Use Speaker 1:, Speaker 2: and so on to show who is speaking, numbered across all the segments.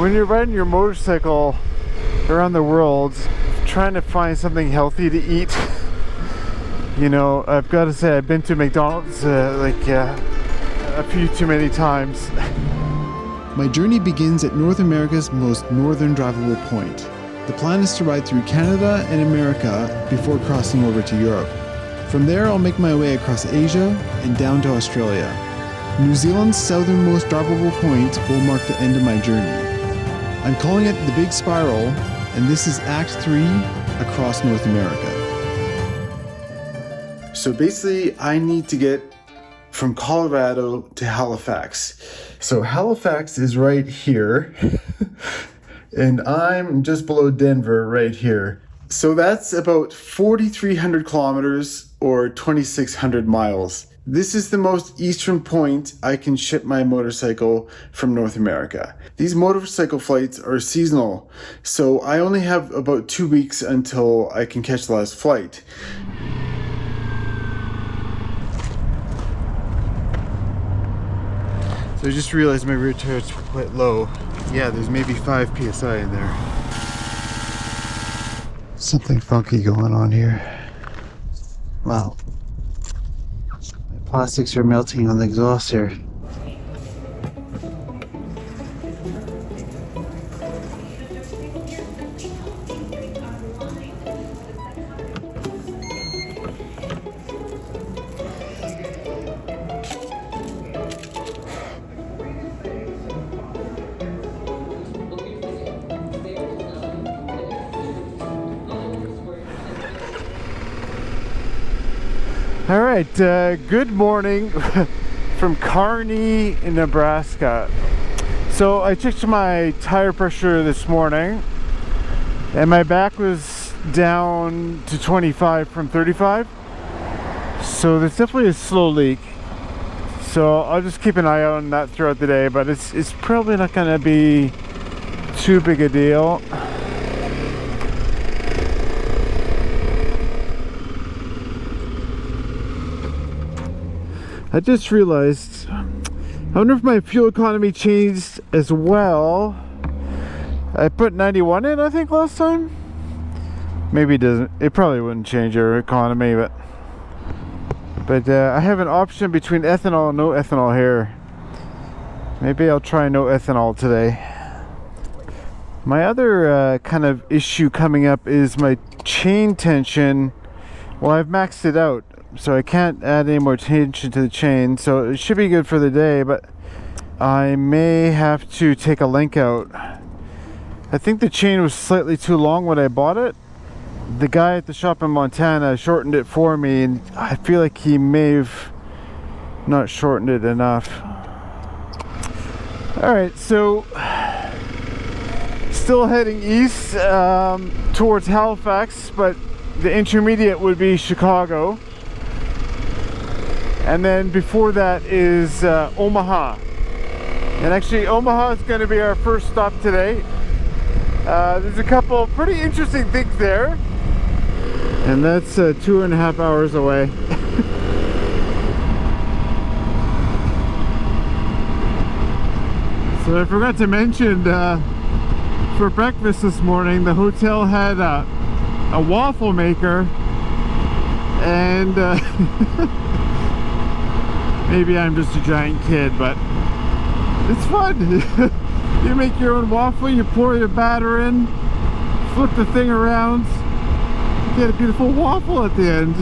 Speaker 1: when you're riding your motorcycle around the world, trying to find something healthy to eat, you know, I've got to say I've been to McDonald's a few too many times.
Speaker 2: My journey begins at North America's most northern drivable point. The plan is to ride through Canada and America before crossing over to Europe. From there, I'll make my way across Asia and down to Australia. New Zealand's southernmost drivable point will mark the end of my journey. I'm calling it the Big Spiral, and this is Act 3 across North America. So basically, I need to get from Colorado to Halifax. So Halifax is right here, and I'm just below Denver right here. So that's about 4,300 kilometers or 2,600 miles. This is the most eastern point I can ship my motorcycle from North America. These motorcycle flights are seasonal, so I only have about 2 weeks until I can catch the last flight. So I just realized my rear tires were quite low. Yeah, there's maybe 5 psi in there. Something funky going on here. Wow. My plastics are melting on the exhaust here.
Speaker 1: All right, good morning from Kearney, Nebraska. So I checked my tire pressure this morning and my back was down to 25 from 35. So there's definitely a slow leak. So I'll just keep an eye out on that throughout the day, but it's probably not gonna be too big a deal. I just realized, I wonder if my fuel economy changed as well. I put 91 in, I think, last time. Maybe it doesn't. It probably wouldn't change our economy, but I have an option between ethanol and no ethanol here. Maybe I'll try no ethanol today. My other kind of issue coming up is my chain tension. Well, I've maxed it out, so I can't add any more tension to the chain, so it should be good for the day, but I may have to take a link out. I think the chain was slightly too long when I bought it. The guy at the shop in Montana shortened it for me, and I feel like he may have not shortened it enough. Alright, so still heading east towards Halifax, but the intermediate would be Chicago. And then before that is Omaha. And actually Omaha is going to be our first stop today. There's a couple pretty interesting things there. And that's 2.5 hours away. So I forgot to mention, for breakfast this morning, the hotel had a waffle maker. And maybe I'm just a giant kid, but it's fun. You make your own waffle, you pour your batter in, flip the thing around, you get a beautiful waffle at the end.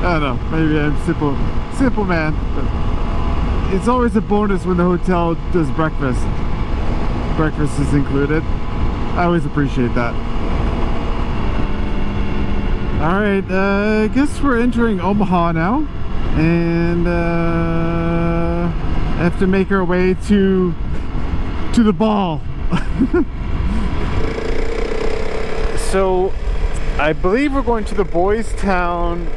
Speaker 1: I don't know, maybe I'm simple man, but it's always a bonus when the hotel does breakfast. Breakfast is included. I always appreciate that. Alright, I guess we're entering Omaha now. And have to make our way to the ball. So I believe we're going to the Boys Town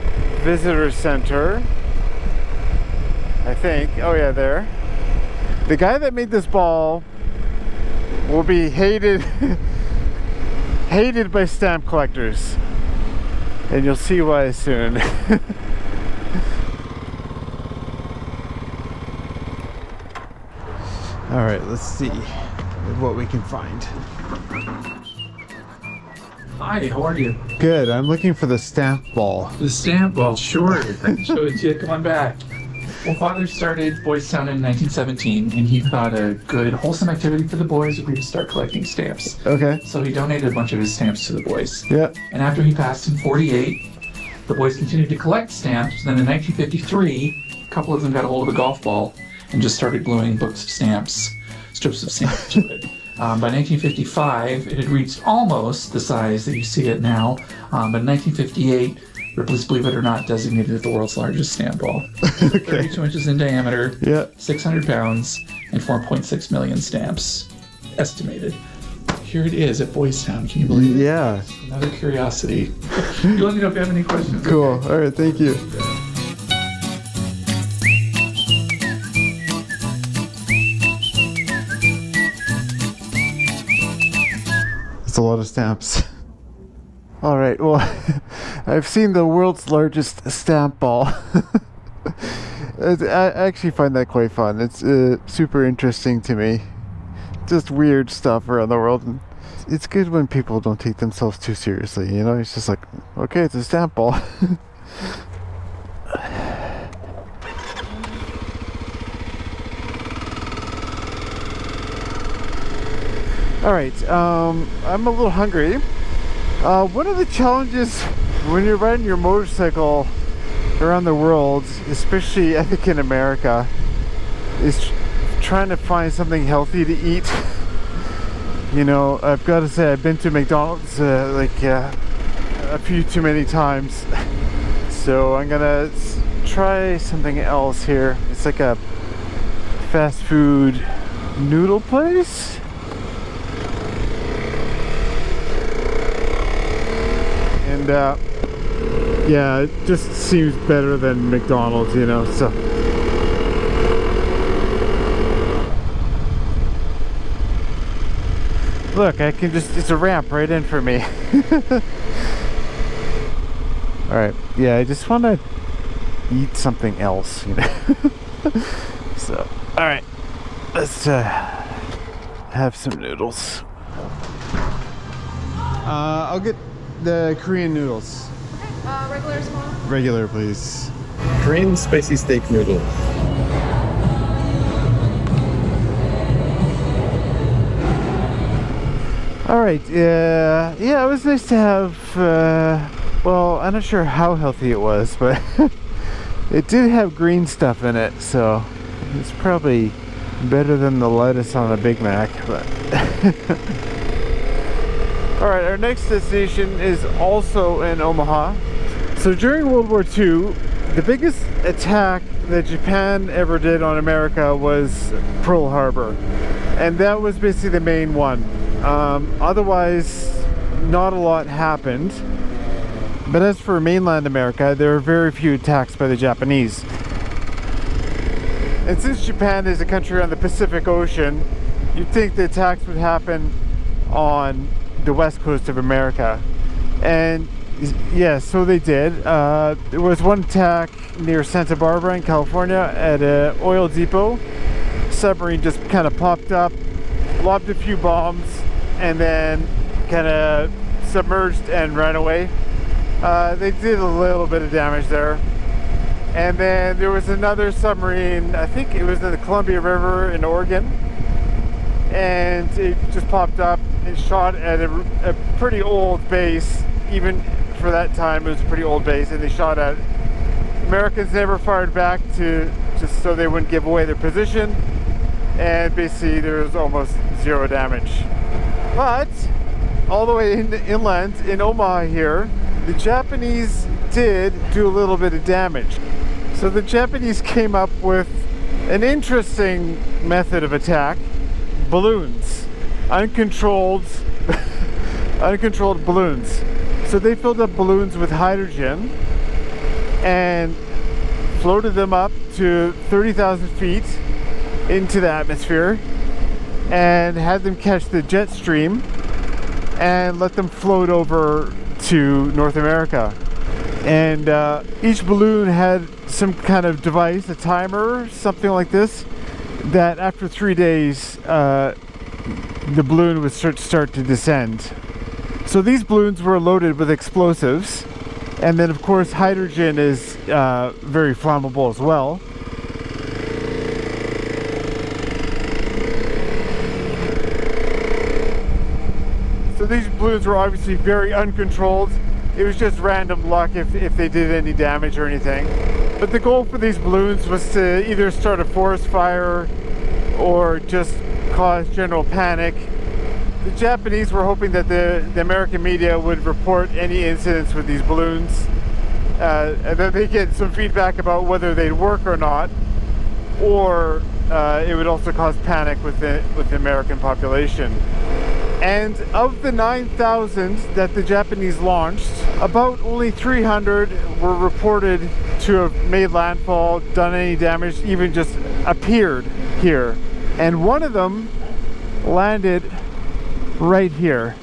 Speaker 1: Visitor Center. I think. Oh yeah, there. The guy that made this ball will be hated hated by stamp collectors, and you'll see why soon. All right, let's see. with what we can find.
Speaker 3: Hi, how are you?
Speaker 1: Good. I'm looking for the stamp ball.
Speaker 3: The stamp ball, sure. I can show it to you. Come on back. Well, Father started Boys Town in 1917, and he thought a good, wholesome activity for the boys would be to start collecting stamps.
Speaker 1: Okay.
Speaker 3: So he donated a bunch of his stamps to the boys.
Speaker 1: Yeah.
Speaker 3: And after he passed in 48, the boys continued to collect stamps. Then in 1953, a couple of them got a hold of a golf ball and just started gluing books of stamps, strips of stamps to it. By 1955, it had reached almost the size that you see it now. But in 1958, Ripley's, believe it or not, designated it the world's largest stamp ball.
Speaker 1: Okay.
Speaker 3: 32 inches in diameter,
Speaker 1: Yeah.
Speaker 3: 600 pounds, and 4.6 million stamps estimated. Here it is at Boys Town. Can you believe it?
Speaker 1: Yeah.
Speaker 3: Another curiosity. You let me know if you have any questions.
Speaker 1: Cool. All right. Thank you. It's a lot of stamps. All right. Well, I've seen the world's largest stamp ball. I actually find that quite fun. It's super interesting to me. Just weird stuff around the world. And it's good when people don't take themselves too seriously. You know, it's just like, okay, it's a stamp ball. All right, I'm a little hungry. One of the challenges when you're riding your motorcycle around the world, especially I think in America, is trying to find something healthy to eat. You know, I've got to say I've been to McDonald's a few too many times. So I'm gonna try something else here. It's like a fast food noodle place. And yeah, it just seems better than McDonald's, you know, so. Look, I can just, it's a ramp right in for me. Alright, yeah, I just want to eat something else, you know. So, alright, let's have some noodles. I'll get the Korean noodles.
Speaker 4: Regular or small?
Speaker 1: Regular, please.
Speaker 2: Korean spicy steak noodle.
Speaker 1: All right, yeah, it was nice to have, well, I'm not sure how healthy it was, but it did have green stuff in it, so it's probably better than the lettuce on a Big Mac, but. All right, our next destination is also in Omaha. So during World War II, the biggest attack that Japan ever did on America was Pearl Harbor. And that was basically the main one. Otherwise, not a lot happened. But as for mainland America, there are very few attacks by the Japanese. And since Japan is a country on the Pacific Ocean, you'd think the attacks would happen on the west coast of America. And yeah, so they did. There was one attack near Santa Barbara in California at an oil depot. Submarine just kind of popped up, lobbed a few bombs, and then kind of submerged and ran away. They did a little bit of damage there. And then there was another submarine, I think it was in the Columbia River in Oregon, and it just popped up and shot at a pretty old base. Even for that time, it was a pretty old base, and they shot at it. Americans never fired back just so they wouldn't give away their position, and basically there was almost zero damage. But all the way inland in Omaha here, the Japanese did do a little bit of damage. So the Japanese came up with an interesting method of attack: balloons, uncontrolled balloons. So they filled up balloons with hydrogen and floated them up to 30,000 feet into the atmosphere and had them catch the jet stream and let them float over to North America. And each balloon had some kind of device, a timer, something like this, that after 3 days the balloon would start to descend. So these balloons were loaded with explosives, and then of course hydrogen is very flammable as well. So these balloons were obviously very uncontrolled. It was just random luck if they did any damage or anything. But the goal for these balloons was to either start a forest fire or just cause general panic. The Japanese were hoping that the American media would report any incidents with these balloons, and then they get some feedback about whether they'd work or not, or it would also cause panic with the American population. And of the 9,000 that the Japanese launched, about only 300 were reported to have made landfall, done any damage, even just appeared here. And one of them landed right here.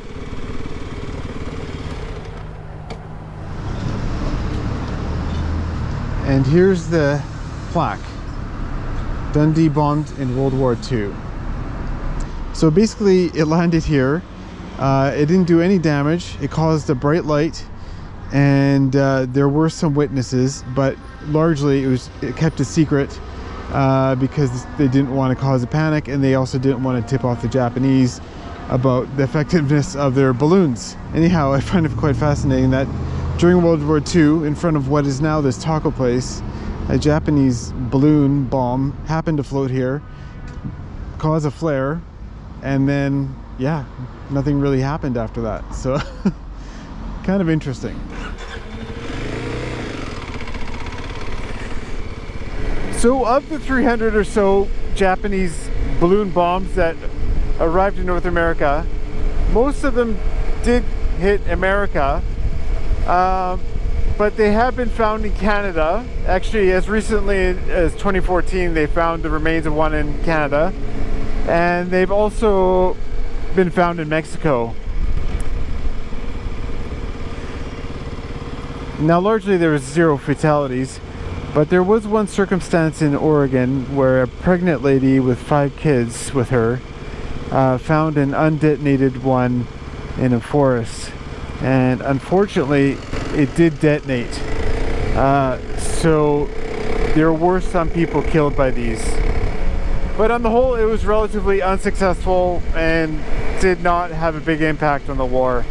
Speaker 2: And here's the plaque. Dundee bombed in World War II. So basically it landed here. It didn't do any damage. It caused a bright light, and there were some witnesses, but largely it kept a secret because they didn't want to cause a panic, and they also didn't want to tip off the Japanese about the effectiveness of their balloons. Anyhow, I find it quite fascinating that during World War II, in front of what is now this taco place, a Japanese balloon bomb happened to float here, cause a flare, and then, yeah, nothing really happened after that. So, kind of interesting.
Speaker 1: So of the 300 or so Japanese balloon bombs that arrived in North America, most of them did hit America, but they have been found in Canada. Actually, as recently as 2014, they found the remains of one in Canada, and they've also been found in Mexico. Now, largely there was 0 fatalities, but there was one circumstance in Oregon where a pregnant lady with 5 kids with her found an undetonated one in a forest, and unfortunately it did detonate. So there were some people killed by these, but on the whole it was relatively unsuccessful and did not have a big impact on the war.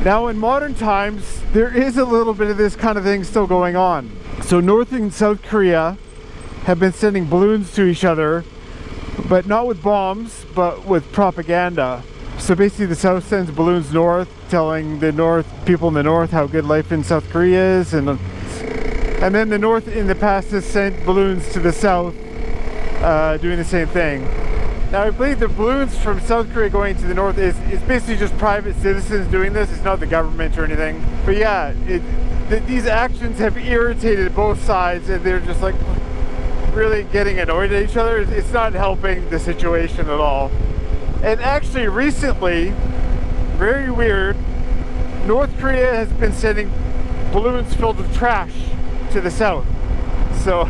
Speaker 1: Now, in modern times, there is a little bit of this kind of thing still going on. So North and South Korea have been sending balloons to each other, but not with bombs, but with propaganda. So basically the South sends balloons north, telling the people in the North how good life in South Korea is, and then the North in the past has sent balloons to the South doing the same thing. Now, I believe the balloons from South Korea going to the North is basically just private citizens doing this. It's not the government or anything. But yeah, these actions have irritated both sides, and they're just like really getting annoyed at each other. It's not helping the situation at all. And actually recently, very weird, North Korea has been sending balloons filled with trash to the South. So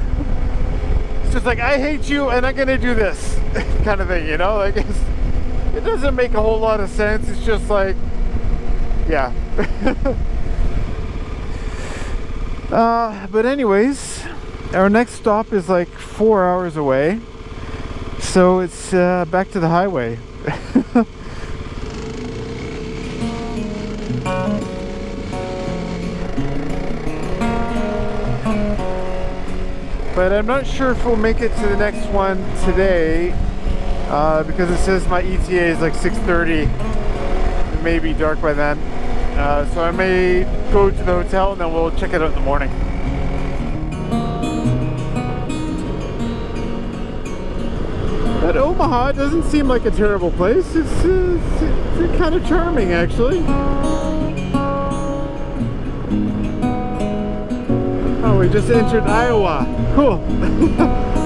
Speaker 1: it's just like, I hate you and I'm gonna do this kind of thing, you know? Like, it doesn't make a whole lot of sense. It's just like, yeah. But anyways, our next stop is like 4 hours away, so it's back to the highway. But I'm not sure if we'll make it to the next one today, because it says my ETA is like 6:30. It may be dark by then, so I may go to the hotel and then we'll check it out in the morning. But Omaha doesn't seem like a terrible place. It's kind of charming, actually. Oh, we just entered Iowa. Cool.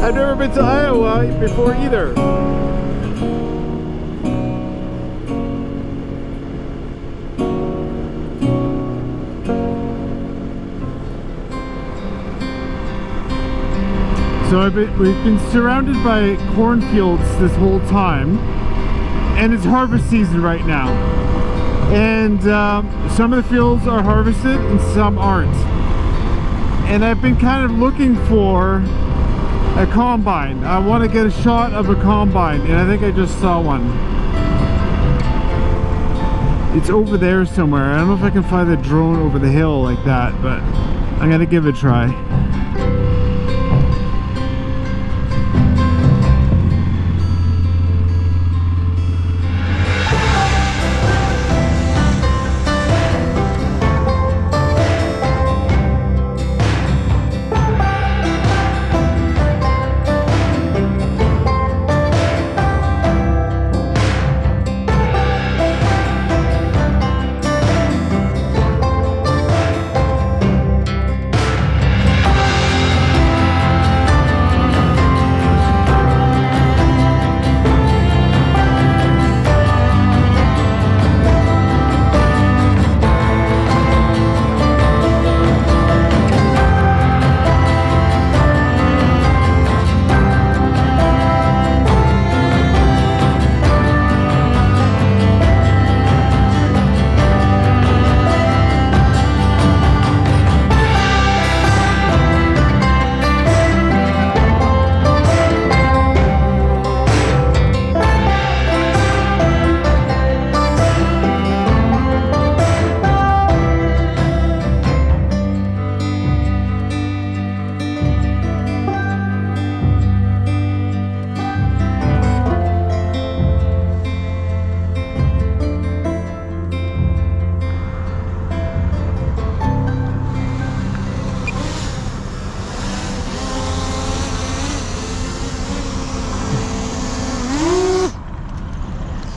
Speaker 1: I've never been to Iowa before either. So we've been surrounded by cornfields this whole time, and it's harvest season right now. And some of the fields are harvested and some aren't. And I've been kind of looking for a combine. I want to get a shot of a combine, and I think I just saw one. It's over there somewhere. I don't know if I can fly the drone over the hill like that, but I'm gonna give it a try.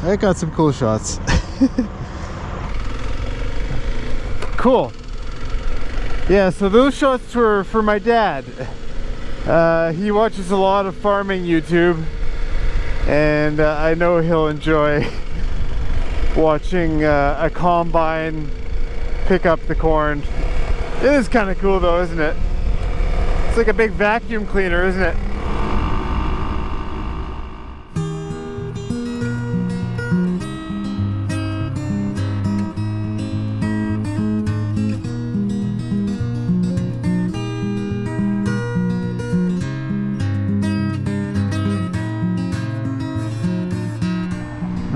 Speaker 1: I got some cool shots. Cool. Yeah, so those shots were for my dad. He watches a lot of farming YouTube, and I know he'll enjoy watching a combine pick up the corn. It is kind of cool though, isn't it? It's like a big vacuum cleaner, isn't it?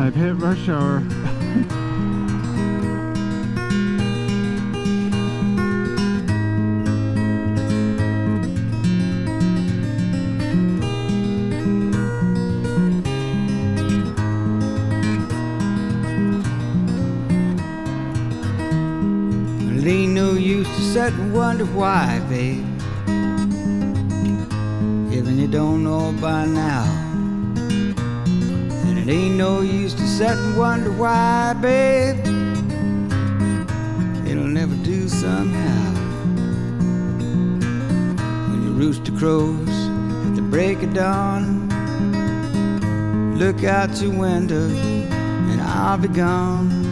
Speaker 1: I've hit rush hour.
Speaker 5: It ain't no use to sit and wonder why, babe, even you don't know by now. And it ain't no use to sit and wonder why, babe, it'll never do somehow. When your rooster crows at the break of dawn, look out your window and I'll be gone.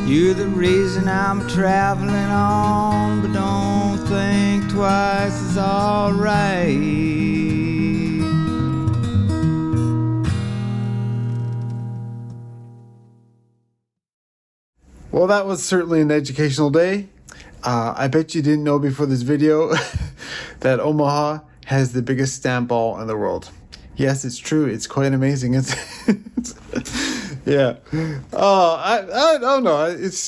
Speaker 5: You're the reason I'm traveling on, but don't think twice, it's alright.
Speaker 2: Well, that was certainly an educational day. I bet you didn't know before this video that Omaha has the biggest stamp ball in the world. Yes, it's true. It's quite amazing. Yeah. Oh, I don't know. It's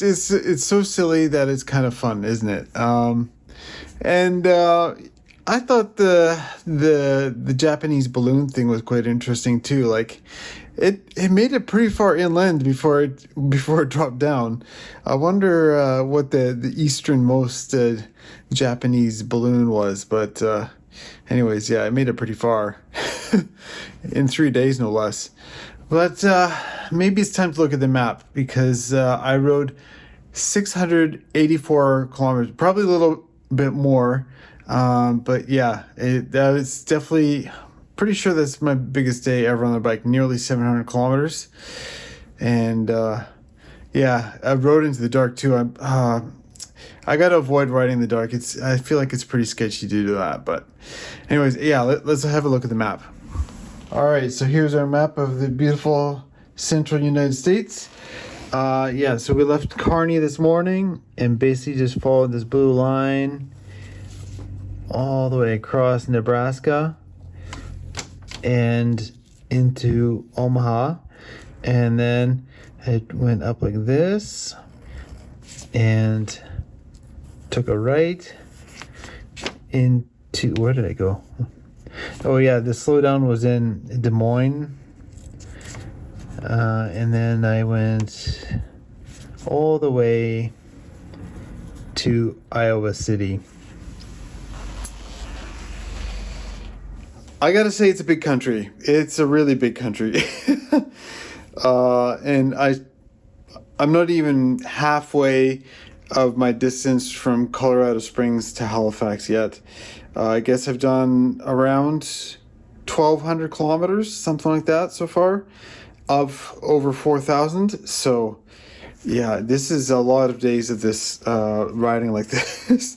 Speaker 2: so silly that it's kind of fun, isn't it? And I thought the Japanese balloon thing was quite interesting too. Like, it made it pretty far inland before it dropped down. I wonder what the easternmost Japanese balloon was, but anyways, yeah, it made it pretty far in 3 days, no less. But maybe it's time to look at the map, because I rode 684 kilometers, probably a little bit more, but yeah, that was definitely. Pretty sure that's my biggest day ever on the bike, nearly 700 kilometers. And yeah, I rode into the dark too. I got to avoid riding in the dark. I feel like it's pretty sketchy to do that. But anyways, yeah, let's have a look at the map. All right, so here's our map of the beautiful central United States. Yeah, so we left Kearney this morning and basically just followed this blue line all the way across Nebraska and into Omaha, and then it went up like this and took a right into, where did I go? Oh yeah, the slowdown was in Des Moines, and then I went all the way to Iowa City. I gotta say, it's a big country. It's a really big country. And I'm not even halfway of my distance from Colorado Springs to Halifax yet. I guess I've done around 1,200 kilometers, something like that so far, of over 4,000. So yeah, this is a lot of days of this riding like this.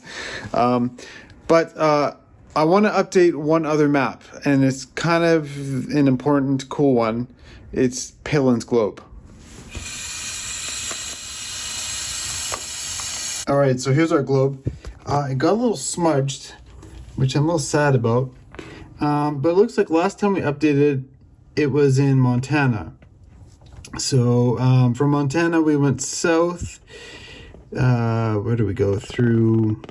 Speaker 2: But I want to update one other map, and it's kind of an important, cool one. It's Palin's Globe. All right, so here's our globe. It got a little smudged, which I'm a little sad about. But it looks like last time we updated, it was in Montana. So from Montana, we went south. Where do we go? Through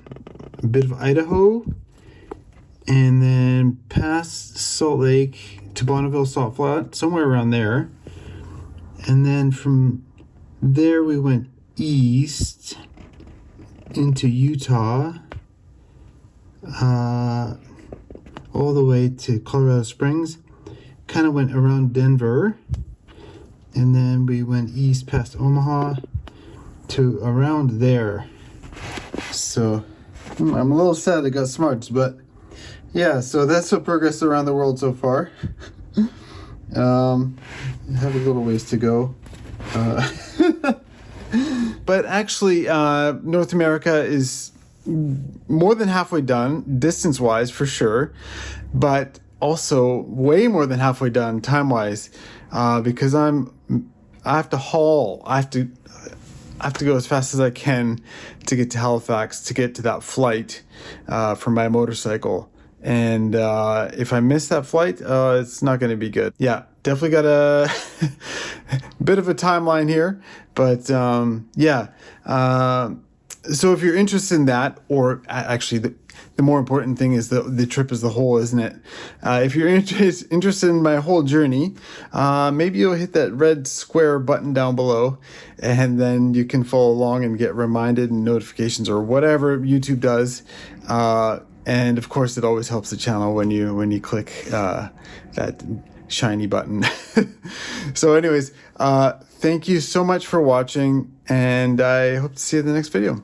Speaker 2: a bit of Idaho, and then past Salt Lake to Bonneville Salt Flat, somewhere around there. And then from there, we went east into Utah, all the way to Colorado Springs, kind of went around Denver, and then we went east past Omaha to around there. So I'm a little sad it got smudged, but yeah, so that's what progress around the world so far. Have a little ways to go. But actually, North America is more than halfway done, distance-wise for sure, but also way more than halfway done time-wise, because I have to haul. I have to go as fast as I can to get to Halifax to get to that flight for my motorcycle. And if I miss that flight, it's not going to be good. Yeah, definitely got a bit of a timeline here. But yeah, so if you're interested in that, or actually the more important thing is the trip as the whole, isn't it? If you're interested in my whole journey, maybe you'll hit that red square button down below, and then you can follow along and get reminded and notifications or whatever YouTube does. And of course, it always helps the channel when you click that shiny button. So anyways, thank you so much for watching, and I hope to see you in the next video.